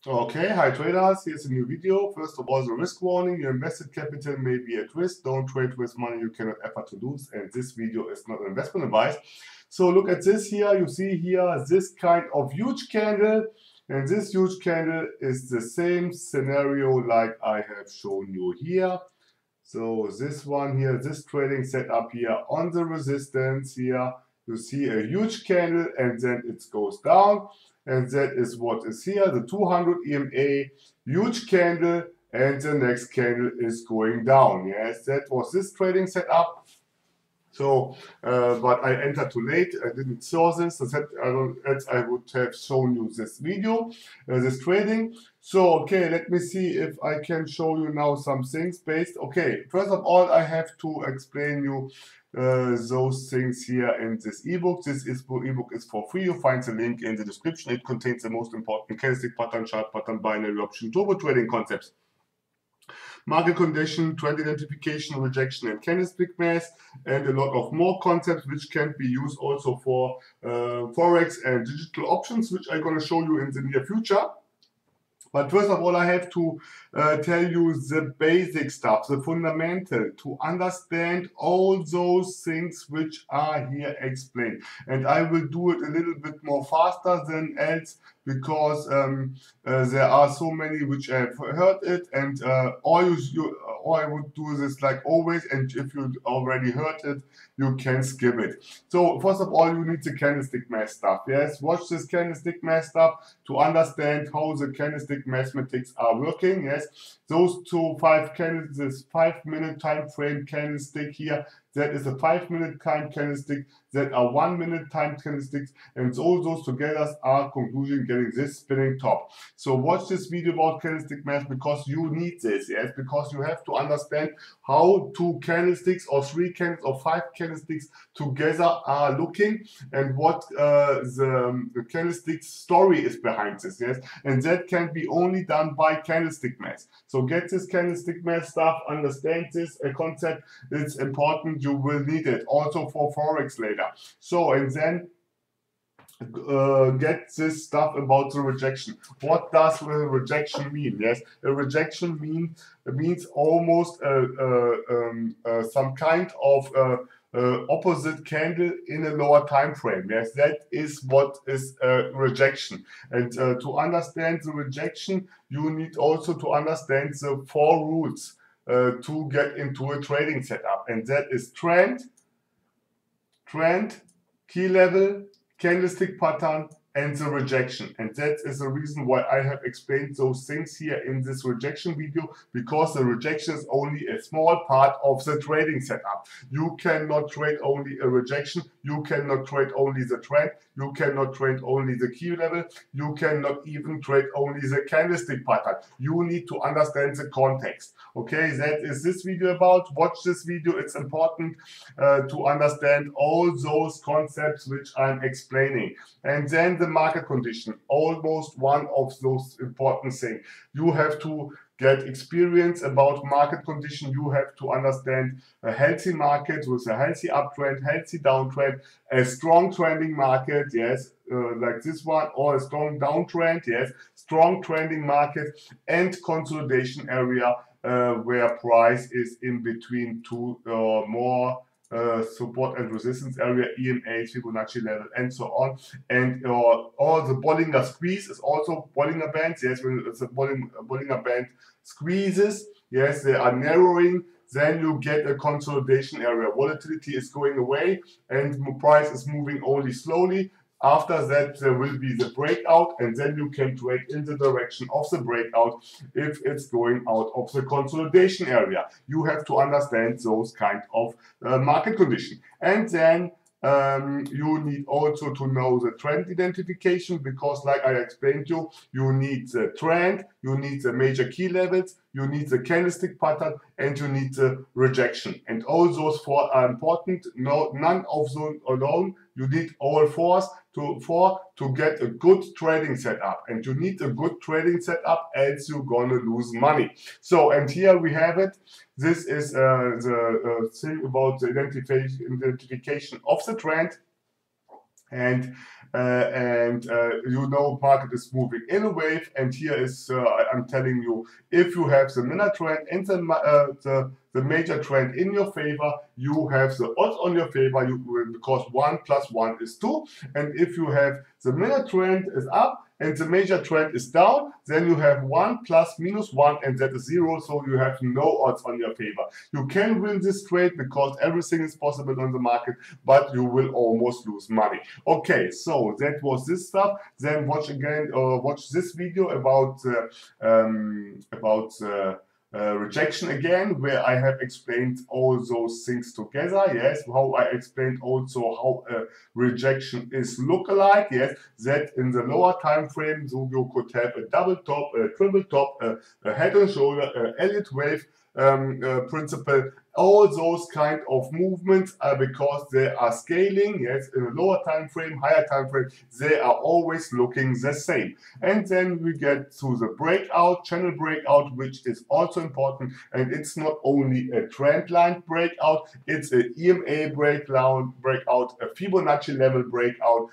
Okay, hi traders, here's a new video. First of all, the risk warning: your invested capital may be at risk. Don't trade with money you cannot afford to lose, and this video is not investment advice. So look at this here. You see here this kind of huge candle, and this huge candle is the same scenario like I have shown you here. So this one here, this trading setup here on the resistance here, you see a huge candle and then it goes down, and that is what is here, the 200 EMA, huge candle, and the next candle is going down. Yes, that was this trading setup. So, but I entered too late. I didn't saw this. Else I would have shown you this video, this trading. So, okay, let me see if I can show you now some things based. Okay, first of all, I have to explain you those things here in this ebook. This ebook is for free. You find the link in the description. It contains the most important candlestick pattern, chart pattern, binary option, turbo trading concepts, market condition, trend identification, rejection, and candlestick mass, and a lot of more concepts which can be used also for forex and digital options, which I'm going to show you in the near future. But first of all, I have to tell you the basic stuff, the fundamental, to understand all those things which are here explained. And I will do it a little bit more faster than else, because there are so many which have heard it, and or I would do this like always, and if you already heard it, you can skip it. So first of all, you need the candlestick math stuff. Yes, watch this candlestick math stuff to understand how the candlestick mathematics are working. Yes, those 5 candles, this 5-minute time frame candlestick here, that is a 5-minute time candlestick, that are 1-minute time candlesticks, and all those together are conclusion getting this spinning top. So watch this video about candlestick math, because you need this, yes, because you have to understand how 2 candlesticks or 3 candles or 5 candlesticks together are looking, and what the candlestick story is behind this, yes, and that can be only done by candlestick math. So get this candlestick math stuff, understand this concept, it's important, you will need it also for forex later. So, and then get this stuff about the rejection. What does rejection mean? Yes, a rejection means almost some kind of opposite candle in a lower time frame. Yes, that is what is rejection. And to understand the rejection, you need also to understand the 4 rules to get into a trading setup, and that is trend, key level, candlestick pattern, and the rejection. And that is the reason why I have explained those things here in this rejection video, because the rejection is only a small part of the trading setup. You cannot trade only a rejection, you cannot trade only the trend, you cannot trade only the key level, you cannot even trade only the candlestick pattern. You need to understand the context. Okay, that is this video about. Watch this video, it's important to understand all those concepts which I'm explaining. And then the market condition, almost one of those important things. You have to get experience about market condition. You have to understand a healthy market with a healthy uptrend, healthy downtrend, a strong trending market, yes, like this one, or a strong downtrend, yes, strong trending market, and consolidation area where price is in between 2 or more support and resistance area, EMA, Fibonacci level, and so on. And all the Bollinger squeeze is also Bollinger bands. Yes, when it's a Bollinger band squeezes, yes, they are narrowing, then you get a consolidation area. Volatility is going away and price is moving only slowly. After that, there will be the breakout, and then you can trade in the direction of the breakout if it's going out of the consolidation area. You have to understand those kind of market condition. And then you need also to know the trend identification, because like I explained to you, you need the trend, you need the major key levels, you need the candlestick pattern, and you need the rejection. And all those 4 are important. No, none of those alone. You need all 4 to get a good trading setup. And you need a good trading setup, else you're gonna lose money. So, and here we have it. This is the thing about the identification of the trend. And you know market is moving in a wave, and here is I'm telling you, if you have the minor trend and the major trend in your favor, you have the odds on your favor, because 1 + 1 is 2, and if you have the minor trend is up and the major trend is down, then you have 1 + -1, and that is 0, so you have no odds on your favor. You can win this trade because everything is possible on the market, but you will almost lose money. Okay, so that was this stuff. Then watch again, watch this video about rejection again, where I have explained all those things together. Yes, how I explained also how rejection is lookalike. Yes, that in the lower time frame, so you could have a double top, a triple top, a head and shoulder, Elliott wave principle. All those kind of movements are because they are scaling. Yes, in a lower time frame, higher time frame, they are always looking the same. And then we get to the breakout, channel breakout, which is also important. And it's not only a trend line breakout, it's an EMA breakout, a Fibonacci level breakout,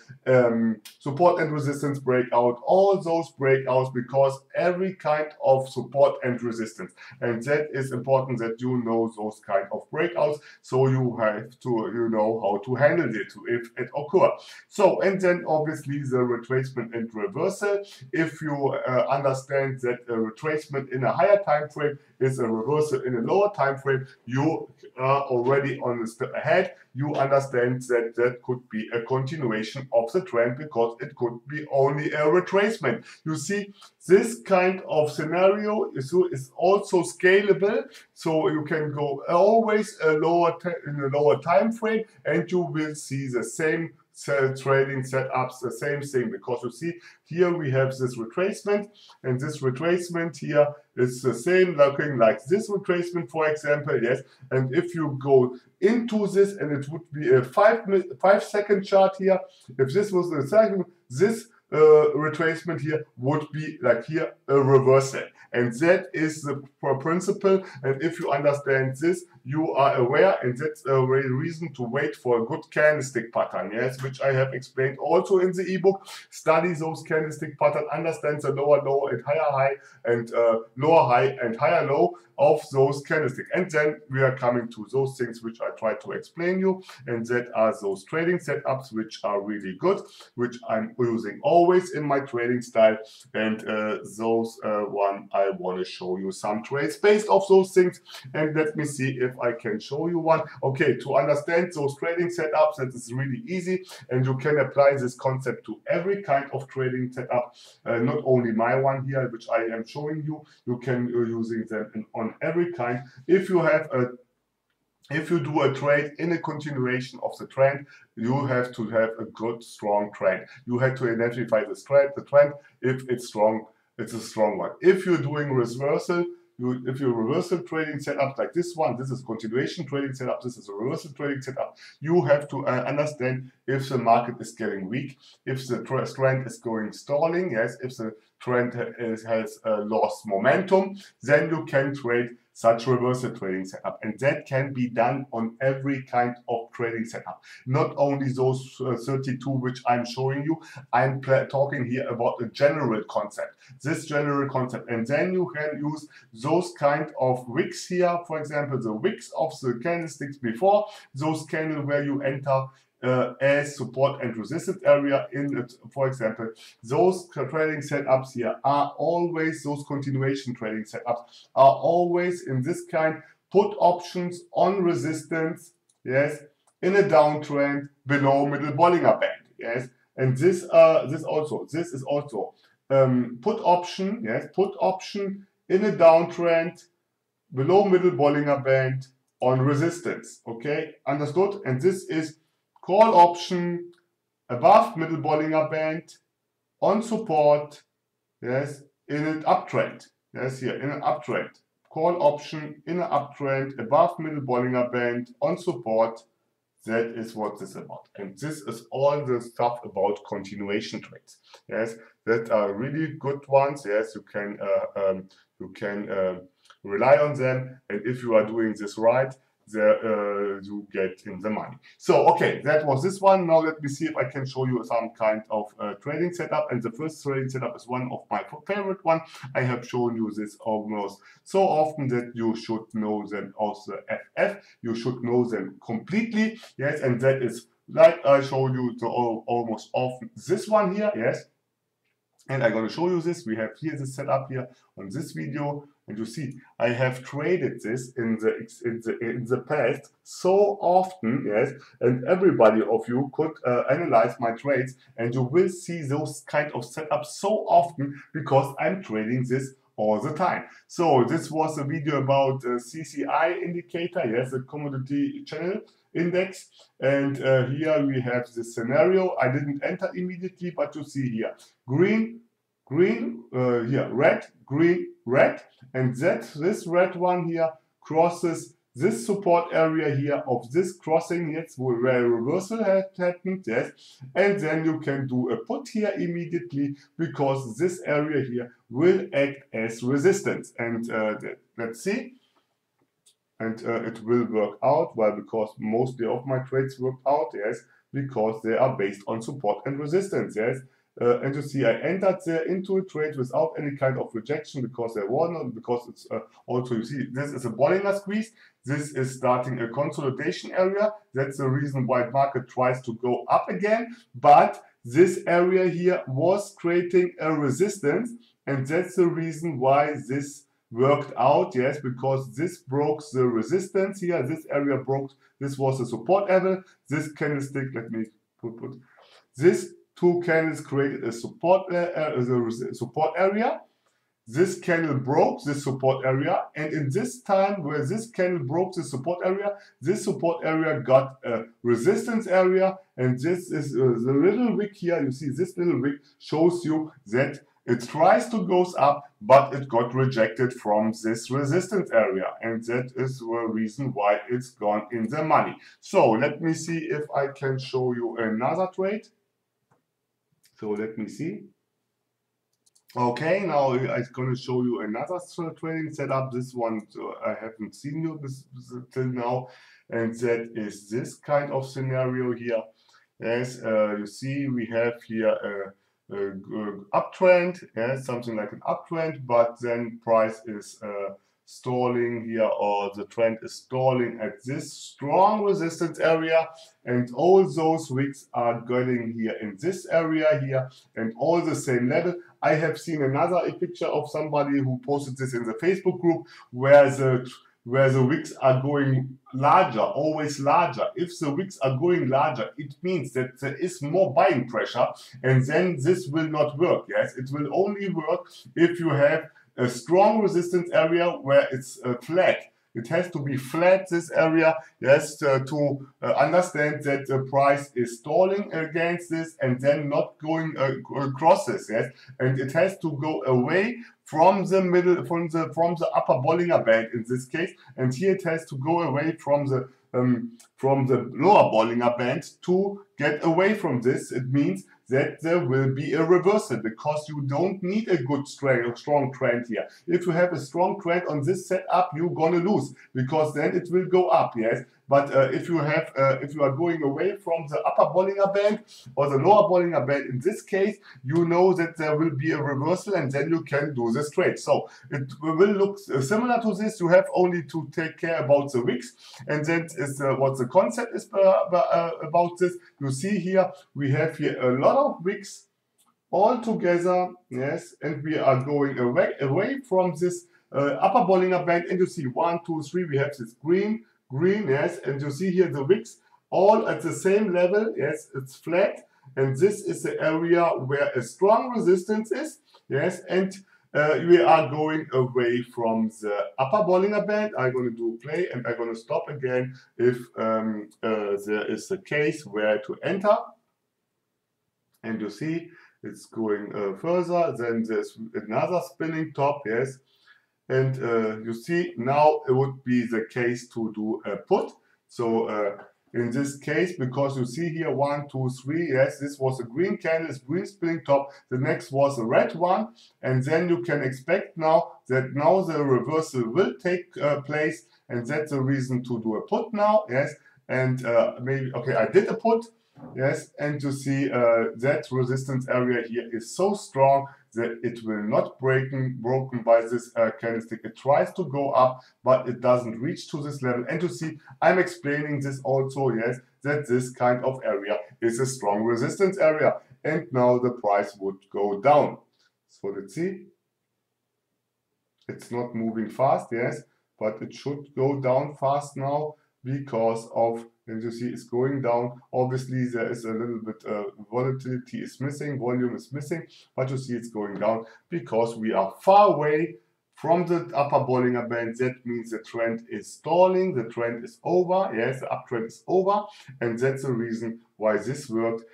support and resistance breakout, all those breakouts, because every kind of support and resistance. And that is important that you know those kind of breakouts, so you have to know how to handle it if it occurs. So, and then obviously the retracement and reversal. If you understand that a retracement in a higher time frame is a reversal in a lower time frame, you are already on a step ahead. You understand that that could be a continuation of the trend, because it could be only a retracement. You see, this kind of scenario is also scalable, so you can go always in a lower time frame, and you will see the same trading setups, the same thing, because you see here we have this retracement, and this retracement here is the same looking like this retracement, for example. Yes, and if you go into this, and it would be a 5-second chart here, if this was the second, this retracement here would be like here a reversal, and that is the principle. And if you understand this, you are aware, and that's a reason to wait for a good candlestick pattern. Yes, which I have explained also in the ebook. Study those candlestick pattern, understand the lower low and higher high, and lower high and higher low of those candlesticks. And then we are coming to those things which I try to explain you, and that are those trading setups which are really good, which I'm using always in my trading style. And those one I want to show you some trades based off those things, and let me see if I can show you one. Okay, to understand those trading setups, that is really easy, and you can apply this concept to every kind of trading setup, not only my one here, which I am showing you. You can using them on every kind. If you do a trade in a continuation of the trend, you have to have a good, strong trend. You have to identify the trend. If it's strong, it's a strong one. If you're doing reversal, if you're reversal trading setup like this one, this is continuation trading setup, this is a reversal trading setup, you have to understand if the market is getting weak, if the trend is going stalling, yes, if the trend has lost momentum, then you can trade such reversal trading setup, and that can be done on every kind of trading setup, not only those 32 which I'm showing you. I'm talking here about a general concept, this general concept, and then you can use those kind of wicks here, for example, the wicks of the candlesticks before, those candles where you enter as support and resistance area in it. For example, those trading setups here are always, those continuation trading setups are always in this kind, put options on resistance, yes, in a downtrend below middle Bollinger Band, yes, and this is also put option, yes, put option in a downtrend below middle Bollinger Band on resistance. Okay, understood? And this is call option above middle Bollinger Band on support, yes, in an uptrend. Yes, here in an uptrend. Call option in an uptrend above middle Bollinger Band on support. That is what this is about. And this is all the stuff about continuation trades. Yes, that are really good ones. Yes, you can rely on them. And if you are doing this right, you get in the money. So okay, that was this one. Now let me see if I can show you some kind of trading setup. And the first trading setup is one of my favorite one. I have shown you this almost so often that you should know them also FF. You should know them completely. Yes, and that is like I showed you almost often this one here. Yes. And I'm going to show you this. We have here the setup here on this video, and you see I have traded this in the past so often, yes. And everybody of you could analyze my trades, and you will see those kind of setups so often because I'm trading this all the time. So this was a video about CCI indicator, yes, the commodity channel index. And here we have the scenario. I didn't enter immediately, but you see here green, green, here red, green, red, and this red one here crosses this support area here of this crossing, yes, where a reversal has happened, yes, and then you can do a put here immediately because this area here will act as resistance. And let's see. And it will work out, well, because mostly of my trades work out, yes, because they are based on support and resistance, yes. And you see I entered there into a trade without any kind of rejection because there was not, because it's also, you see, this is a Bollinger Squeeze. This is starting a consolidation area. That's the reason why market tries to go up again. But this area here was creating a resistance, and that's the reason why this worked out, yes, because this broke the resistance here. This area broke, this was the support level. This candlestick, let me put this two candles created a support area. This candle broke this support area, and in this time where this candle broke the support area got a resistance area, and this is the little wick here. You see this little wick shows you that it tries to go up, but it got rejected from this resistance area, and that is the reason why it's gone in the money. So let me see if I can show you another trade. So let me see. Okay, now I'm going to show you another trading setup. This one I haven't seen you till now, and that is this kind of scenario here. As you see, we have here a uptrend, yes, something like an uptrend, but then price is stalling here, or the trend is stalling at this strong resistance area, and all those wicks are getting here in this area here, and all the same level. I have seen another picture of somebody who posted this in the Facebook group where the wicks are going larger, always larger. If the wicks are going larger, it means that there is more buying pressure, and then this will not work. Yes, it will only work if you have a strong resistance area where it's flat. It has to be flat, this area, yes, to understand that the price is stalling against this and then not going across this, yes. And it has to go away from the middle, from the upper Bollinger Band in this case, and here it has to go away from the lower Bollinger Band to get away from this. It means that there will be a reversal because you don't need a good strong trend here. If you have a strong trend on this setup, you're gonna lose because then it will go up, yes. But if you are going away from the upper Bollinger Band or the lower Bollinger Band in this case, you know that there will be a reversal and then you can do this trade. So it will look similar to this. You have only to take care about the wicks, and that is what the concept is about this. You see here, we have here a lot of wicks all together, yes, and we are going away from this upper Bollinger Band, and you see 1, 2, 3, we have this green, yes, and you see here the wicks all at the same level, yes, it's flat, and this is the area where a strong resistance is, yes, and we are going away from the upper Bollinger Band. I'm going to do play, and I'm going to stop again if there is a case where to enter, and you see it's going further, then there's another spinning top, yes. And you see now it would be the case to do a put. So in this case, because you see here 1, 2, 3, yes, this was a green candle, green spinning top. The next was a red one, and then you can expect now that the reversal will take place, and that's the reason to do a put now, yes, and maybe, okay, I did a put, yes, and you see that resistance area here is so strong that it will not broken by this candlestick. It tries to go up, but it doesn't reach to this level. And you see, I'm explaining this also, yes, that this kind of area is a strong resistance area. And now the price would go down. So let's see. It's not moving fast, yes, but it should go down fast now because of, and you see it's going down. Obviously there is a little bit volatility is missing, volume is missing, but you see it's going down because we are far away from the upper Bollinger Band. That means the trend is stalling, the trend is over, yes, the uptrend is over, and that's the reason why this worked.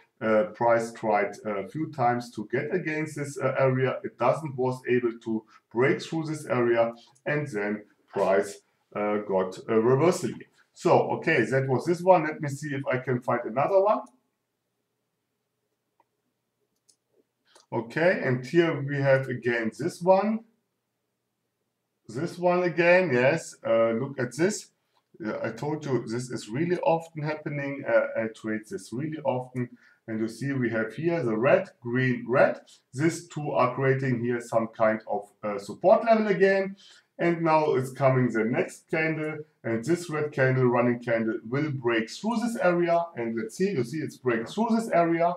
Price tried a few times to get against this area. It was able to break through this area, and then price got a reversal here. So, okay, that was this one. Let me see if I can find another one. Okay, and here we have again this one. This one again, yes. Look at this. I told you this is really often happening. I trade this really often. And you see we have here the red, green, red. These two are creating here some kind of support level again. And now it's coming the next candle. And this red candle, running candle, will break through this area. And let's see, you see it's breaking through this area.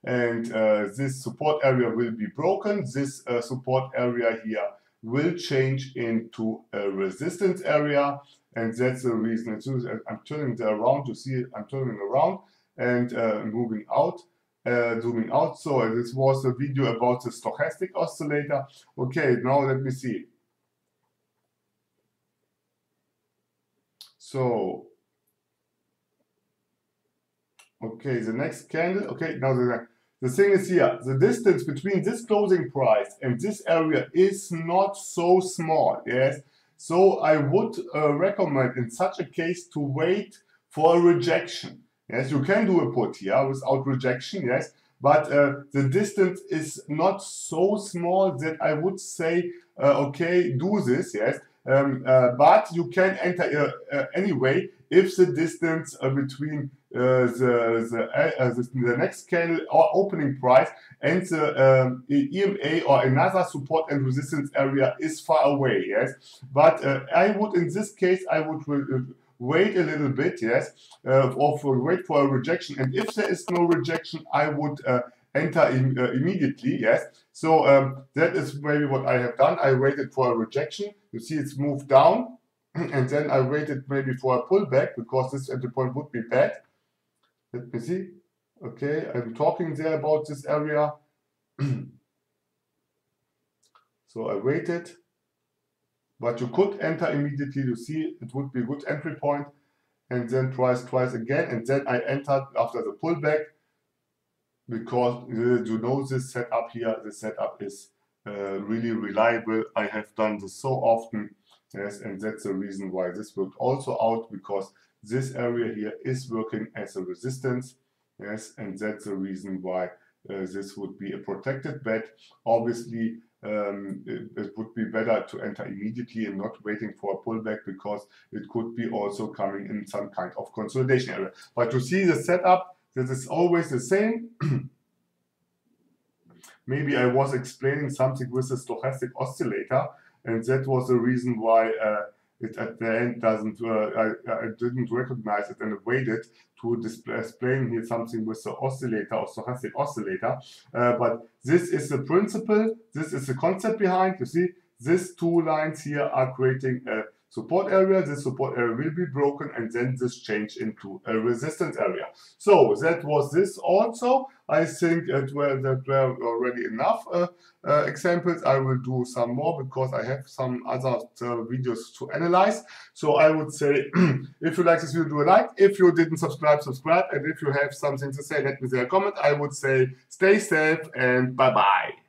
And this support area will be broken. This support area here will change into a resistance area. And that's the reason. I'm turning it around. You see, I'm turning around and moving out, zooming out. So this was a video about the stochastic oscillator. Okay, now let me see. So, okay, the next candle. Okay, now the thing is here, the distance between this closing price and this area is not so small, yes? So I would recommend in such a case to wait for a rejection. Yes, you can do a put here without rejection, yes, but the distance is not so small that I would say, okay, do this, yes, but you can enter anyway if the distance between the next candle or opening price and the EMA or another support and resistance area is far away, yes, but I would, in this case, I would wait a little bit, yes, or wait for a rejection. And if there is no rejection, I would enter immediately, yes. So that is maybe what I have done. I waited for a rejection. You see it's moved down. And then I waited maybe for a pullback because this entry point would be bad. Let me see. Okay, I'm talking there about this area. So I waited. But you could enter immediately, you see, it would be a good entry point, and then price twice again, and then I entered after the pullback, because you know this setup here, the setup is really reliable. I have done this so often, yes, and that's the reason why this worked also out, because this area here is working as a resistance, yes, and that's the reason why this would be a protected bet. Obviously, it would be better to enter immediately and not waiting for a pullback, because it could be also coming in some kind of consolidation area. But you see the setup, this is always the same. Maybe I was explaining something with the stochastic oscillator, and that was the reason why it at the end doesn't, I didn't recognize it and waited to explain here something with the oscillator or stochastic oscillator. But this is the principle, this is the concept behind. You see, these two lines here are creating a support area. This support area will be broken, and then this change into a resistance area. So that was this also. I think that were already enough examples. I will do some more because I have some other videos to analyze. So I would say, if you like this video, do a like. If you didn't subscribe, subscribe. And if you have something to say, let me say a comment. I would say stay safe and bye-bye.